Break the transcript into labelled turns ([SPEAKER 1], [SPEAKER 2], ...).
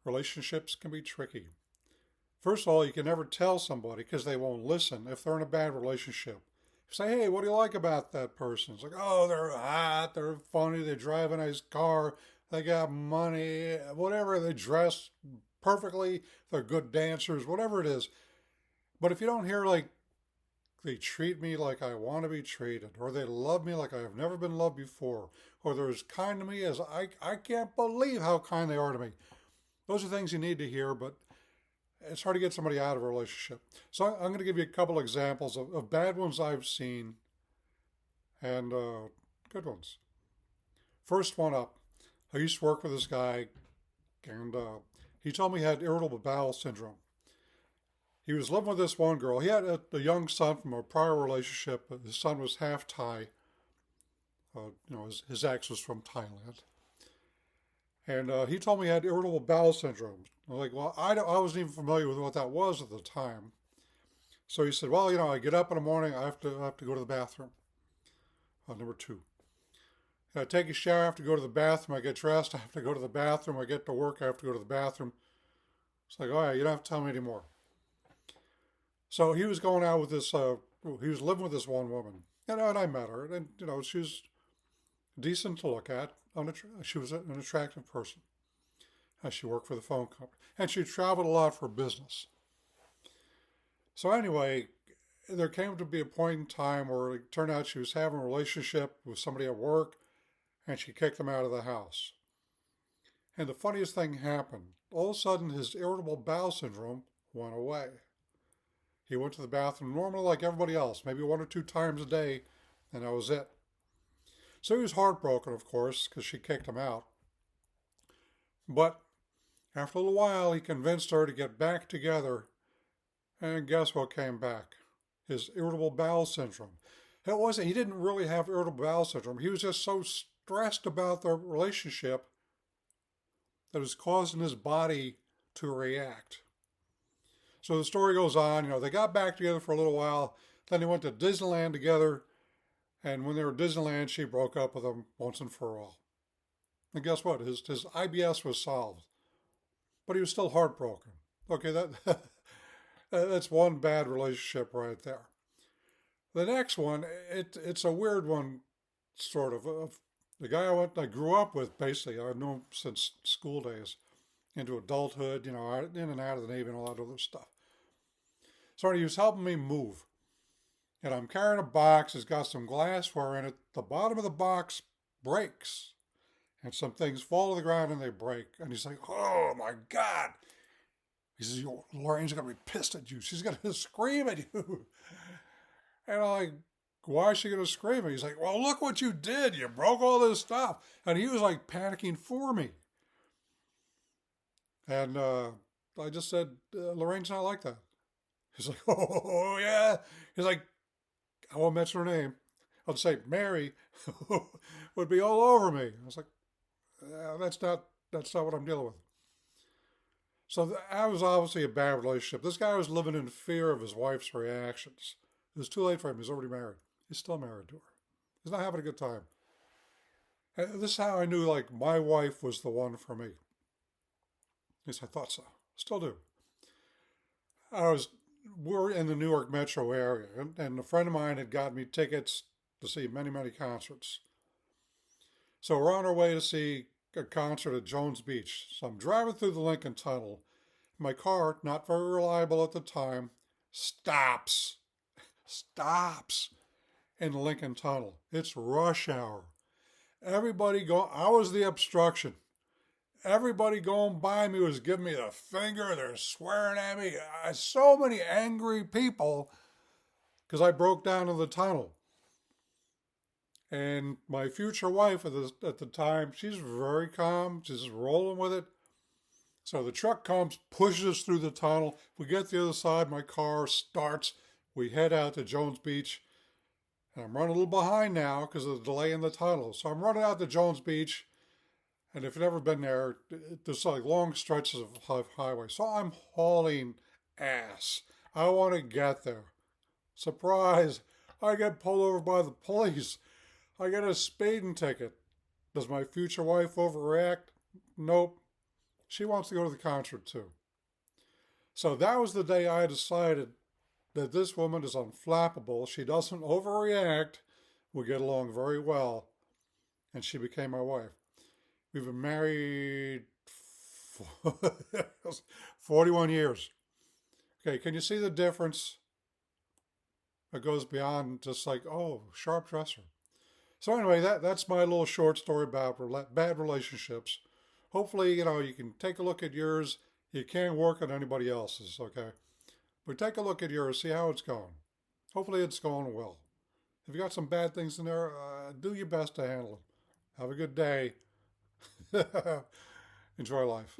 [SPEAKER 1] Relationships can be tricky. First of all, you can never tell somebody because they won't listen if they're in a bad relationship. Say, hey, what do you like about that person? It's like, oh, they're hot, they're funny, they drive a nice car, they got money, whatever, they dress perfectly, they're good dancers, whatever it is. But if you don't hear like they treat me like I want to be treated, or they love me like I have never been loved before, or they're as kind to me as I can't believe how kind they are to me. Those are things you need to hear, but it's hard to get somebody out of a relationship. So I'm going to give you a couple examples of bad ones I've seen and good ones. First one up, I used to work with this guy, and he told me he had irritable bowel syndrome. He was living with this one girl. He had a young son from a prior relationship. His son was half Thai. His ex was from Thailand. And he told me he had irritable bowel syndrome. I was like, well, I wasn't even familiar with what that was at the time. So he said, well, I get up in the morning, I have to go to the bathroom. Number two. I take a shower, I have to go to the bathroom. I get dressed, I have to go to the bathroom. I get to work, I have to go to the bathroom. It's like, all right, you don't have to tell me anymore. So he was going out with this, he was living with this one woman. And I met her, and, she was decent to look at. She was an attractive person. She worked for the phone company. And she traveled a lot for business. So anyway, there came to be a point in time where it turned out she was having a relationship with somebody at work, and she kicked him out of the house. And the funniest thing happened. All of a sudden, his irritable bowel syndrome went away. He went to the bathroom normally like everybody else, maybe 1 or 2 times a day, and that was it. So he was heartbroken, of course, because she kicked him out. But after a little while, he convinced her to get back together. And guess what came back? His irritable bowel syndrome. He didn't really have irritable bowel syndrome. He was just so stressed about their relationship that it was causing his body to react. So the story goes on, they got back together for a little while. Then they went to Disneyland together. And when they were at Disneyland, she broke up with him once and for all. And guess what? His IBS was solved. But he was still heartbroken. Okay, that's one bad relationship right there. The next one, it's a weird one, sort of. The guy I grew up with, basically, I've known him since school days, into adulthood, in and out of the Navy and all that other stuff. So he was helping me move. And I'm carrying a box. It's got some glassware in it. The bottom of the box breaks. And some things fall to the ground and they break. And he's like, oh my God. He says, Lorraine's going to be pissed at you. She's going to scream at you. And I'm like, why is she going to scream? And he's like, well, look what you did. You broke all this stuff. And he was like panicking for me. And I just said, Lorraine's not like that. He's like, oh, yeah. He's like, I won't mention her name. I'll say Mary would be all over me. I was like, that's not what I'm dealing with. So that was obviously a bad relationship. This guy was living in fear of his wife's reactions. It was too late for him. He's already married. He's still married to her. He's not having a good time. And this is how I knew like my wife was the one for me. At least I thought so. Still do. We're in the Newark metro area, and a friend of mine had got me tickets to see many, many concerts. So we're on our way to see a concert at Jones Beach. So I'm driving through the Lincoln Tunnel. My car, not very reliable at the time, stops in the Lincoln Tunnel. It's rush hour. I was the obstruction. Everybody going by me was giving me the finger. They're swearing at me. So many angry people because I broke down in the tunnel. And my future wife at the time, she's very calm. She's rolling with it. So the truck comes, pushes us through the tunnel. We get to the other side. My car starts. We head out to Jones Beach. And I'm running a little behind now because of the delay in the tunnel. So I'm running out to Jones Beach. And if you've never been there, there's like long stretches of highway. So I'm hauling ass. I want to get there. Surprise! I get pulled over by the police. I get a speeding ticket. Does my future wife overreact? Nope. she wants to go to the concert too. So that was the day I decided that this woman is unflappable. She doesn't overreact. We get along very well. And she became my wife. We've been married 41 years. Okay, can you see the difference? It goes beyond just like, oh, sharp dresser. So anyway, that's my little short story about bad relationships. Hopefully, you can take a look at yours. You can't work on anybody else's, okay? But take a look at yours, see how it's going. Hopefully it's going well. If you got some bad things in there, do your best to handle them. Have a good day. Enjoy life.